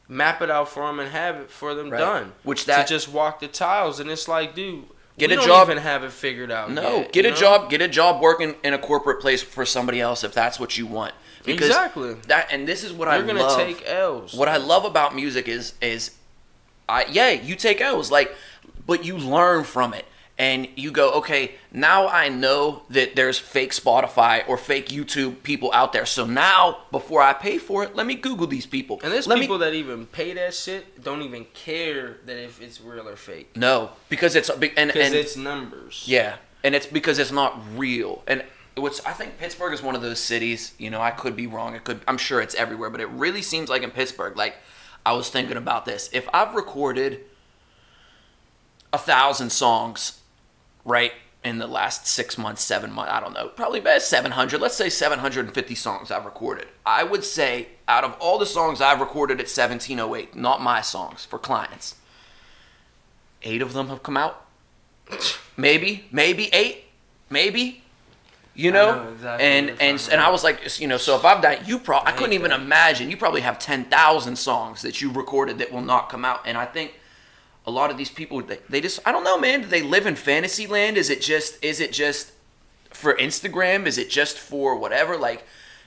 map it out for them, and have it for them done. To just walk the tiles. And it's like, dude, we don't even have it figured out yet, get a job working in a corporate place for somebody else if that's what you want. Because exactly. And this is what you're going to take L's. What I love about music is you take L's, like, but you learn from it. And you go, okay, now I know that there's fake Spotify or fake YouTube people out there. So now, before I pay for it, let me Google these people. And there's people that even pay that shit, don't even care that if it's real or fake. No, because it's it's numbers. Yeah, and it's because it's not real. And I think Pittsburgh is one of those cities. You know, I could be wrong. I'm sure it's everywhere, but it really seems like in Pittsburgh. Like, I was thinking about this. If I've recorded 1,000 songs, right, in the last 6 months, 7 months, I don't know, probably about 700, let's say 750 songs I've recorded. I would say out of all the songs I've recorded at 1708, not my songs, for clients, 8 of them have come out. Maybe 8, maybe, you know, exactly and I was like, you know, so if I've done, I couldn't even imagine, you probably have 10,000 songs that you recorded that will not come out. And I think a lot of these people, they just, I don't know, man. Do they live in fantasy land? Is it just for Instagram? Is it just for whatever? Like,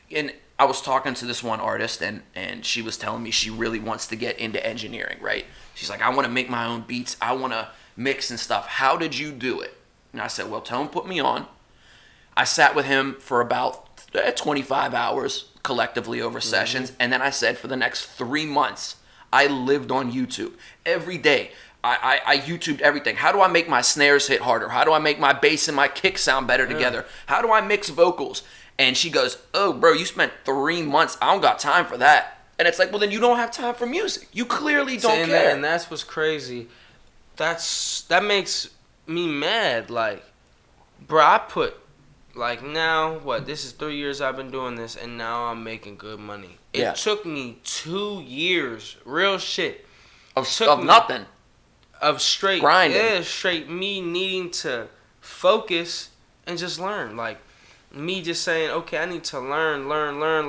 and I was talking to this one artist, and she was telling me she really wants to get into engineering, right? She's like, I want to make my own beats. I want to mix and stuff. How did you do it? And I said, well, Tone put me on. I sat with him for about 25 hours collectively over sessions. And then I said, for the next 3 months, I lived on YouTube every day. I YouTubed everything. How do I make my snares hit harder? How do I make my bass and my kick sound better together? How do I mix vocals? And she goes, oh, bro, you spent 3 months. I don't got time for that. And it's like, well, then you don't have time for music. You clearly don't care. And that's what's crazy. That makes me mad. Like, bro, I put, like, now, this is 3 years I've been doing this, and now I'm making good money. It took me 2 years, real shit. Of nothing. Of straight grinding. Yeah, straight me needing to focus and just learn. Like, me just saying, okay, I need to learn.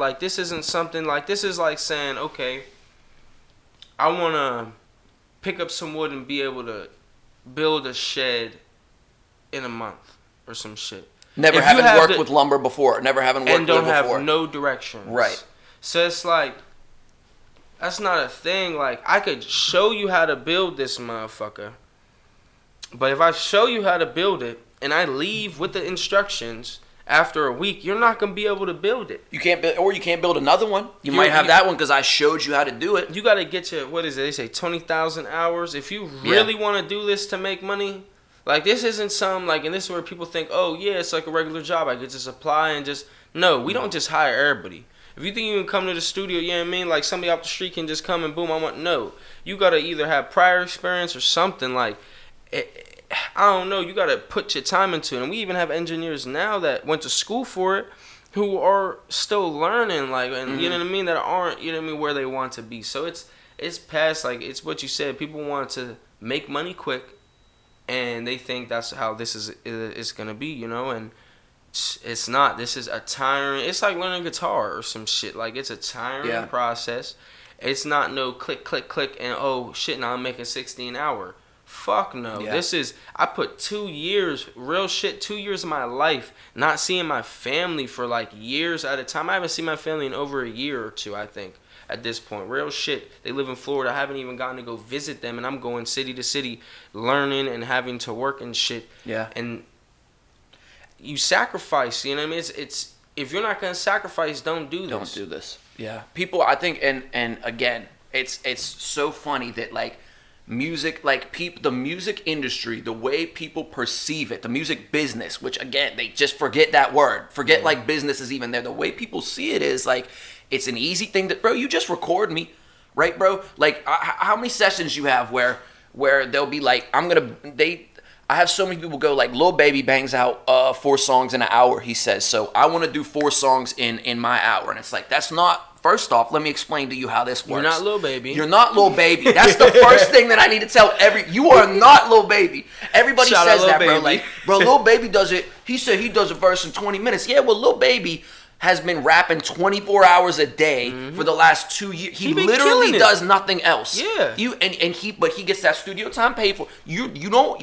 Like, this isn't something, like, this is like saying, okay, I want to pick up some wood and be able to build a shed in a month or some shit. Never having worked with lumber before. Never having worked with it before. And don't have no directions. Right. So it's like, that's not a thing. Like, I could show you how to build this motherfucker. But if I show you how to build it and I leave with the instructions after a week, you're not going to be able to build it. You can't build another one. You might have that one because I showed you how to do it. You got to get your, what is it? They say 20,000 hours. If you really want to do this to make money, like, this isn't some, like, and this is where people think, oh, yeah, it's like a regular job. I get to apply and just, no, we don't just hire everybody. If you think you can come to the studio, you know what I mean? Like, somebody off the street can just come and boom, no. You got to either have prior experience or something. Like, I don't know. You got to put your time into it. And we even have engineers now that went to school for it who are still learning, like, and you know what I mean? That aren't, you know what I mean, where they want to be. So it's past, like, it's what you said. People want to make money quick, and they think that's how this is going to be, you know? And it's not. This is a tiring. It's like learning guitar or some shit. Like, it's a tiring process. It's not no click, click, click, and oh shit, now I'm making 60 an hour. Fuck no. Yeah. This is. I put 2 years, real shit, 2 years of my life not seeing my family for like years at a time. I haven't seen my family in over a year or two, I think, at this point. Real shit. They live in Florida. I haven't even gotten to go visit them, and I'm going city to city, learning and having to work and shit. Yeah. And you sacrifice, you know what I mean? It's if you're not gonna sacrifice, don't do this. Don't do this. Yeah. People, I think, and again, it's so funny that, like, music, like, the music industry, the way people perceive it, the music business, which, again, they just forget that word. Forget like business is even there. The way people see it is like, it's an easy thing that, bro, you just record me, right, bro? Like, how many sessions you have where they'll be like, I have so many people go like, Lil Baby bangs out 4 songs in an hour, he says. So I want to do 4 songs in my hour. And it's like, that's not, first off, let me explain to you how this works. You're not Lil Baby. You're not Lil Baby. That's the first thing that I need to tell you are not Lil Baby. Everybody says that, bro. Like, bro, Lil Baby does it. He said he does a verse in 20 minutes. Yeah, well, Lil Baby has been rapping 24 hours a day for the last 2 years. He literally does nothing else. Yeah. But he gets that studio time paid for. You're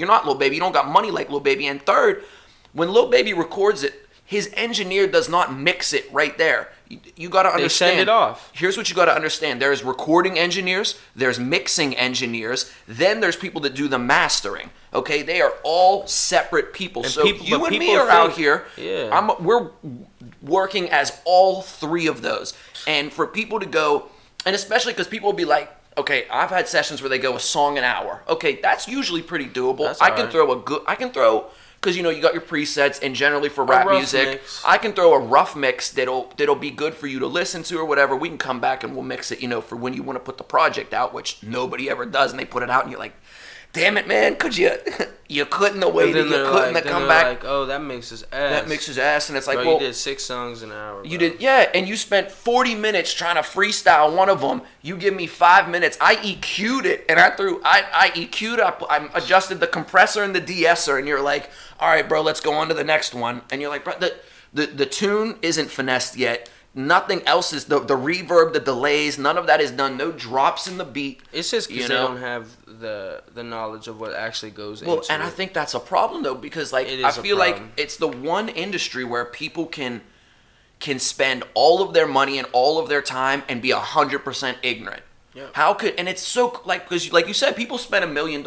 not Lil Baby. You don't got money like Lil Baby. And third, when Lil Baby records it, his engineer does not mix it right there. You got to understand. They send it off. Here's what you got to understand. There's recording engineers, there's mixing engineers, then there's people that do the mastering. Okay, they are all separate people. And so you and me are out here. Yeah. We're working as all 3 of those. And for people to go, and especially because people will be like, okay, I've had sessions where they go a song an hour. Okay, that's usually pretty doable. I can throw because, you know, you got your presets, and generally for rap music, mix. I can throw a rough mix that'll be good for you to listen to or whatever. We can come back and we'll mix it, you know, for when you want to put the project out, which nobody ever does, and they put it out and you're like, damn it, man, you couldn't have waited, you couldn't have come back. Like, oh, that makes his ass. That makes his ass, and it's like, bro, well, you did 6 songs an hour. Bro. You did, yeah, and you spent 40 minutes trying to freestyle one of them. You give me 5 minutes. I EQ'd it, and I EQ'd up. I adjusted the compressor and the de-esser, and you're like, all right, bro, let's go on to the next one. And you're like, bro, the tune isn't finessed yet. Nothing else is, the reverb, the delays, none of that is done. No drops in the beat. It's just because they don't have the knowledge of what actually goes into it. And I think that's a problem, though, because, like, I feel like it's the one industry where people can spend all of their money and all of their time and be 100% ignorant. Yeah. And it's so, like, because, like you said, people spend $1 million.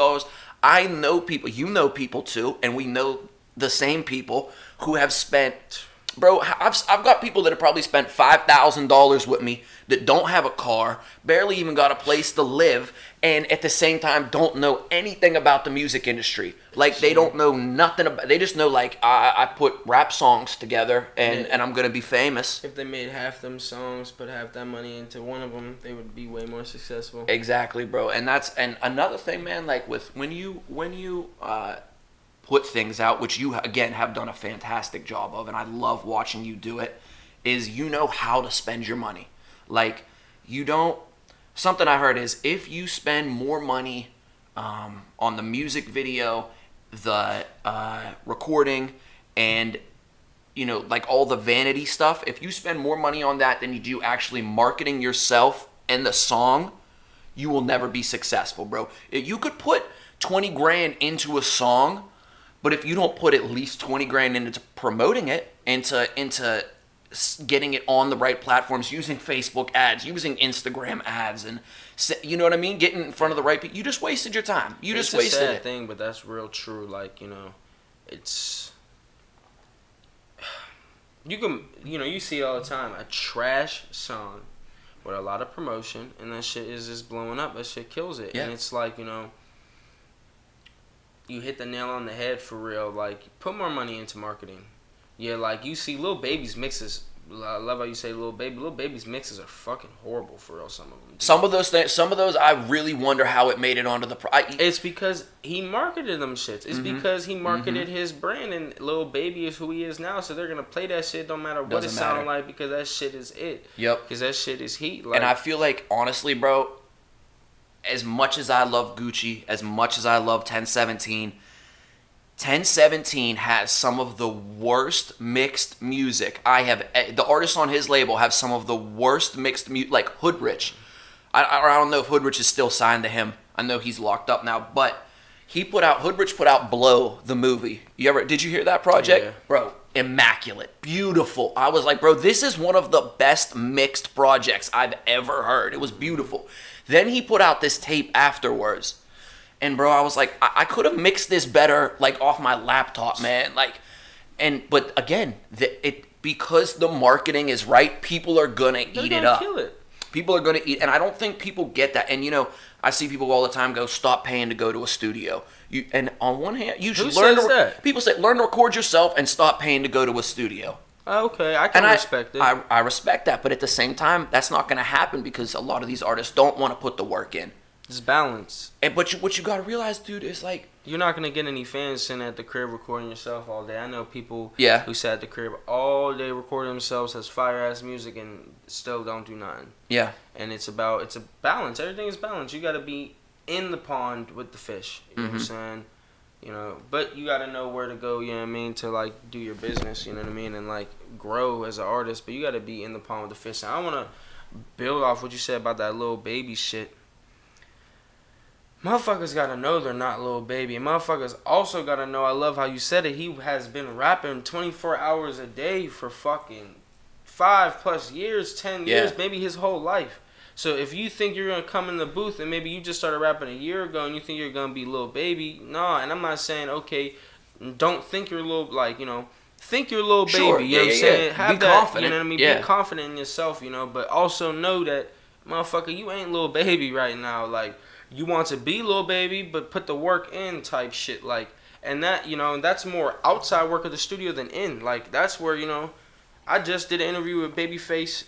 I know people, you know people too, and we know the same people who have spent Bro, I've got people that have probably spent $5,000 with me that don't have a car, barely even got a place to live, and at the same time don't know anything about the music industry. Like, they don't know nothing about. They just know, like, I put rap songs together and I'm gonna be famous. If they made half them songs, put half that money into one of them, they would be way more successful. Exactly, bro. And another thing, man. Like, with when you put things out, which you again have done a fantastic job of, and I love watching you do it, is you know how to spend your money. Like, you don't. Something I heard is if you spend more money on the music video, the recording, and like all the vanity stuff, if you spend more money on that than you do actually marketing yourself and the song, you will never be successful, bro. You could put 20 grand into a song, but if you don't put at least 20 grand into promoting it, into getting it on the right platforms, using Facebook ads, using Instagram ads, and you know what I mean, getting in front of the right people, you just wasted your time. It's a sad thing, but that's real true. Like, it's you see it all the time, a trash song with a lot of promotion, and that shit is just blowing up. That shit kills it. Yeah. And it's like, you hit the nail on the head for real. Like, put more money into marketing. Yeah, like, you see Lil Baby's mixes. I love how you say Lil Baby. Lil Baby's mixes are fucking horrible for real, some of them. Dude. Some of those, I really wonder how it made it onto the... It's because he marketed them shits. It's because he marketed his brand, and Lil Baby is who he is now, so they're going to play that shit no matter what it sounds like, because that shit is it. Yep. Because that shit is heat. Like, and I feel like, honestly, bro, as much as I love Gucci, as much as I love 1017... 1017 has some of the worst mixed music. The artists on his label have some of the worst mixed music, like Hood Rich. I don't know if Hood Rich is still signed to him. I know he's locked up now, but Hood Rich put out Blow, the movie. Did you hear that project? Yeah. Bro, immaculate, beautiful. I was like, bro, this is one of the best mixed projects I've ever heard. It was beautiful. Then he put out this tape afterwards. And bro, I was like, I could have mixed this better, like, off my laptop, man. Like, but again, because the marketing is right, people are gonna eat it up. Kill it. People are gonna eat, and I don't think people get that. And I see people all the time go, stop paying to go to a studio. And on one hand, you should learn that? People say learn to record yourself and stop paying to go to a studio. Okay, I can respect it. I respect that, but at the same time, that's not gonna happen because a lot of these artists don't want to put the work in. It's balance. But what you gotta realize, dude, is like, you're not gonna get any fans sitting at the crib recording yourself all day. I know people who sat at the crib all day recording themselves, has fire ass music, and still don't do nothing. Yeah. And it's a balance. Everything is balance. You gotta be in the pond with the fish. You know what I'm saying? But you gotta know where to go. You know what I mean, to like do your business. You know what I mean, and like grow as an artist. But you gotta be in the pond with the fish. And I wanna build off what you said about that Lil Baby shit. Motherfuckers gotta know they're not Lil Baby. And motherfuckers also gotta know, I love how you said it, he has been rapping 24 hours a day for fucking 5+ years, 10 years, maybe his whole life. So if you think you're gonna come in the booth and maybe you just started rapping a year ago and you think you're gonna be Lil Baby, nah. And I'm not saying, okay, don't think you're think you're Lil Baby. Sure. You know what I'm saying? Have be that, confident. You know what I mean? Yeah. Be confident in yourself, but also know that, motherfucker, you ain't Lil Baby right now. Like, you want to be Lil Baby, but put the work in type shit. Like, and that, that's more outside work of the studio than in. Like, that's where, I just did an interview with Babyface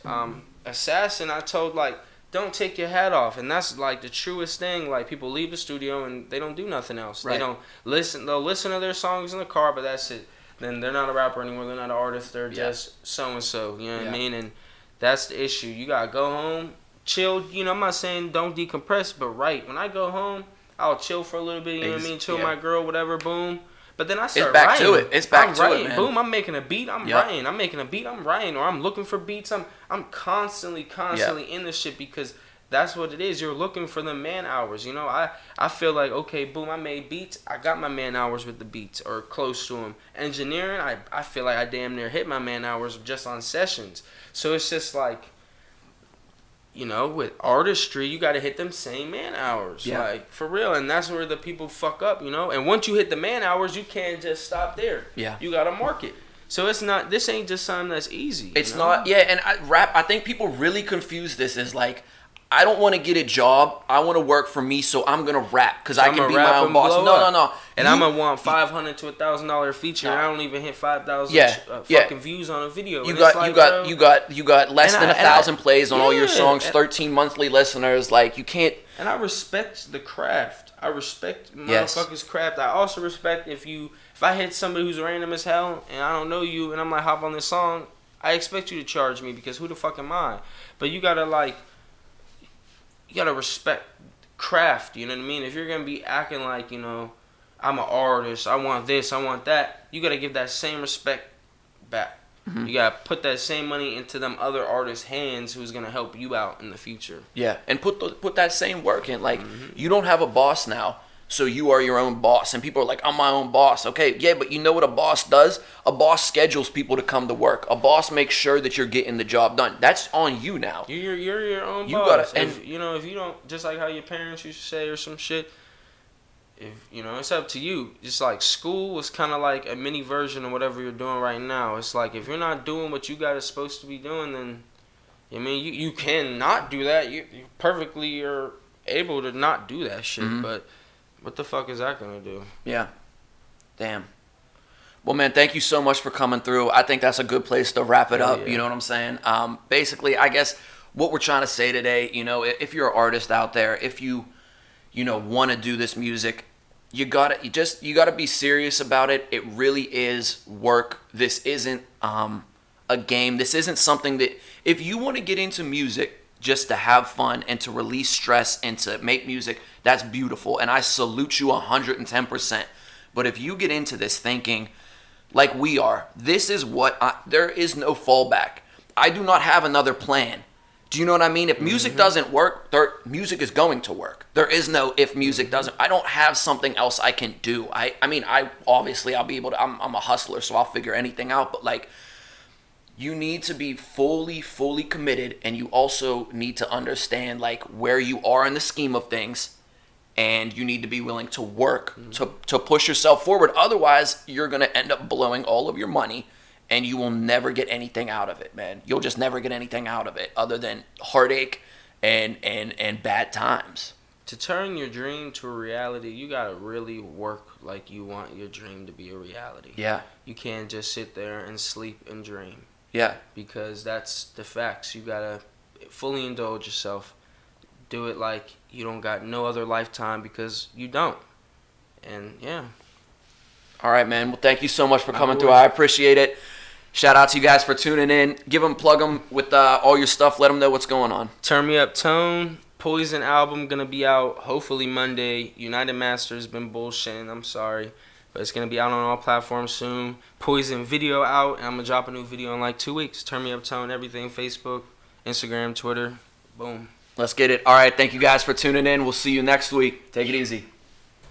Assassin. I told, like, don't take your hat off. And that's, like, the truest thing. Like, people leave the studio and they don't do nothing else. Right. They don't listen. They'll listen to their songs in the car, but that's it. Then they're not a rapper anymore. They're not an artist. They're just so-and-so. You know what I mean? And that's the issue. You got to go home. Chill, I'm not saying don't decompress, but when I go home, I'll chill for a little bit, you know what I mean? Chill my girl, whatever, boom. But then I start writing. It's back to it, man. Boom, I'm making a beat, I'm writing. I'm making a beat, I'm writing. Or I'm looking for beats. I'm constantly in this shit because that's what it is. You're looking for the man hours, I feel like, okay, boom, I made beats. I got my man hours with the beats or close to them. Engineering, I feel like I damn near hit my man hours just on sessions. So it's just like, with artistry, you got to hit them same man hours. Yeah. Like, for real. And that's where the people fuck up, And once you hit the man hours, you can't just stop there. Yeah. You got to market. So it's not. This ain't just something that's easy. It's you know? not. Yeah, and rap. I think people really confuse this as like, I don't want to get a job. I want to work for me, so I'm gonna rap because I can be my own boss. No. And I'm gonna want $500 to $1,000 feature. And I don't even hit 5,000 fucking views on a video. You got less than 1,000 plays on all your songs. 13 monthly listeners. Like you can't. And I respect the craft. I respect motherfuckers' craft. I also respect if I hit somebody who's random as hell and I don't know you and I'm like hop on this song, I expect you to charge me because who the fuck am I? But you gotta respect craft, you know what I mean? If you're gonna be acting like, you know, I'm an artist, I want this, I want that, you gotta give that same respect back. Mm-hmm. You gotta put that same money into them other artists' hands who's gonna help you out in the future. Yeah, and put that same work in. Like, you don't have a boss now, so you are your own boss. And people are like, I'm my own boss. Okay, yeah, but you know what a boss does? A boss schedules people to come to work. A boss makes sure that you're getting the job done. That's on you now. You're your own boss. If you don't, just like how your parents used to say or some shit, if you know, it's up to you. Just like school was kind of like a mini version of whatever you're doing right now. It's like if you're not doing what you guys are supposed to be doing, then I mean you can not do that. You perfectly are able to not do that shit. Mm-hmm. But what the fuck is that gonna do? Yeah, damn. Well, man, thank you so much for coming through. I think that's a good place to wrap it up. Yeah. You know what I'm saying? Basically, I guess what we're trying to say today, you know, if you're an artist out there, if you want to do this music, you gotta be serious about it. It really is work. This isn't a game. This isn't something that, if you want to get into music just to have fun and to release stress and to make music, that's beautiful. And I salute you 110%. But if you get into this thinking like we are, this is there is no fallback. I do not have another plan. Do you know what I mean? If music doesn't work, music is going to work. There is no if music doesn't. I don't have something else I can do. I mean, obviously I'll be able to. I'm a hustler, so I'll figure anything out. But like, you need to be fully committed, and you also need to understand like where you are in the scheme of things, and you need to be willing to work to push yourself forward. Otherwise, you're gonna end up blowing all of your money. And you will never get anything out of it, man. You'll just never get anything out of it other than heartache and bad times. To turn your dream to a reality, you gotta really work like you want your dream to be a reality. Yeah. You can't just sit there and sleep and dream. Yeah. Because that's the facts. You gotta fully indulge yourself. Do it like you don't got no other lifetime because you don't. And yeah. All right, man. Well, thank you so much for coming through. I appreciate it. Shout out to you guys for tuning in. Plug them with all your stuff. Let them know what's going on. Turnmeuptone, Poison album gonna be out hopefully Monday. United Masters been bullshitting. I'm sorry, but it's gonna be out on all platforms soon. Poison video out, and I'm gonna drop a new video in like 2 weeks. Turnmeuptone, everything: Facebook, Instagram, Twitter. Boom. Let's get it. All right. Thank you guys for tuning in. We'll see you next week. Take it easy.